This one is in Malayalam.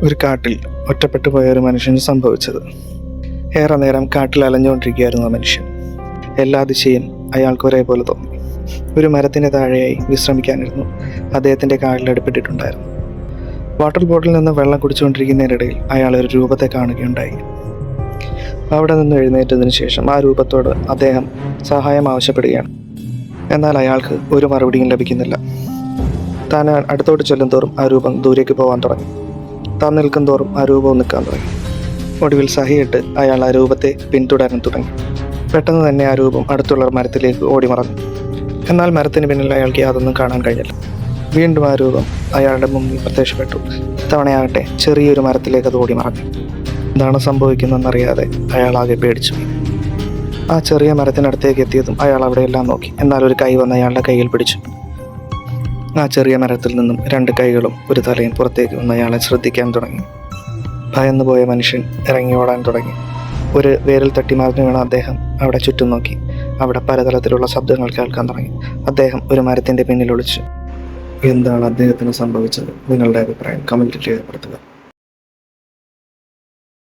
ഒരു കാട്ടിൽ ഒറ്റപ്പെട്ടു പോയ ഒരു മനുഷ്യന് സംഭവിച്ചത്. ഏറെ നേരം കാട്ടിൽ അലഞ്ഞുകൊണ്ടിരിക്കുകയായിരുന്നു ആ മനുഷ്യൻ. എല്ലാ ദിശയും അയാൾക്ക് ഒരേപോലെ തോന്നി. ഒരു മരത്തിൻ്റെ താഴെയായി വിശ്രമിക്കാനിരുന്നു. അദ്ദേഹത്തിൻ്റെ കാലിൽ അടുപ്പിട്ടിട്ടുണ്ടായിരുന്നു. വാട്ടർ ബോട്ടിൽ നിന്ന് വെള്ളം കുടിച്ചുകൊണ്ടിരിക്കുന്നതിനിടയിൽ അയാൾ ഒരു രൂപത്തെ കാണുകയുണ്ടായി. അവിടെ നിന്ന് എഴുന്നേറ്റതിന് ശേഷം ആ രൂപത്തോട് അദ്ദേഹം സഹായം ആവശ്യപ്പെടുകയാണ്. എന്നാൽ അയാൾക്ക് ഒരു മറുപടിയും ലഭിക്കുന്നില്ല. താൻ അടുത്തോട്ട് ചെല്ലും തോറും ആ രൂപം ദൂരേക്ക് പോകാൻ തുടങ്ങി. താൻ നിൽക്കും തോറും ആ രൂപവും നിൽക്കാൻ തുടങ്ങി. ഒടുവിൽ സഹിയിട്ട് അയാൾ ആ രൂപത്തെ പിന്തുടരാൻ തുടങ്ങി. പെട്ടെന്ന് തന്നെ ആ രൂപം അടുത്തുള്ള മരത്തിലേക്ക് ഓടിമറഞ്ഞു. എന്നാൽ മരത്തിന് പിന്നിൽ അയാൾക്ക് യാതൊന്നും കാണാൻ കഴിഞ്ഞില്ല. വീണ്ടും ആ രൂപം അയാളുടെ മുമ്പിൽ പ്രത്യക്ഷപ്പെട്ടു. ഇത്തവണയാകട്ടെ ചെറിയൊരു മരത്തിലേക്ക് അത് ഓടിമറഞ്ഞു. എന്താണ് സംഭവിക്കുന്നതെന്നറിയാതെ അയാൾ ആകെ പേടിച്ചു. ആ ചെറിയ മരത്തിനടുത്തേക്ക് എത്തിയതും അയാൾ അവിടെയെല്ലാം നോക്കി. എന്നാൽ ഒരു കൈ വന്ന് അയാളുടെ കയ്യിൽ പിടിച്ചു. ആ ചെറിയ മരത്തിൽ നിന്നും 2 കൈകളും ഒരു തലയും പുറത്തേക്ക് വന്ന് അയാളെ ശ്രദ്ധിക്കാൻ തുടങ്ങി. ഭയന്നു പോയ മനുഷ്യൻ ഇറങ്ങി ഓടാൻ തുടങ്ങി. ഒരു വേരിൽ തട്ടി മറിഞ്ഞു വീണ അദ്ദേഹം അവിടെ ചുറ്റും നോക്കി. അവിടെ പലതരത്തിലുള്ള ശബ്ദങ്ങൾ കേൾക്കാൻ തുടങ്ങി. അദ്ദേഹം ഒരു മരത്തിൻ്റെ പിന്നിൽ ഒളിച്ചു. എന്താണ് അദ്ദേഹത്തിന് സംഭവിച്ചത്? നിങ്ങളുടെ അഭിപ്രായം കമൻറ്റ് രേഖപ്പെടുത്തുക.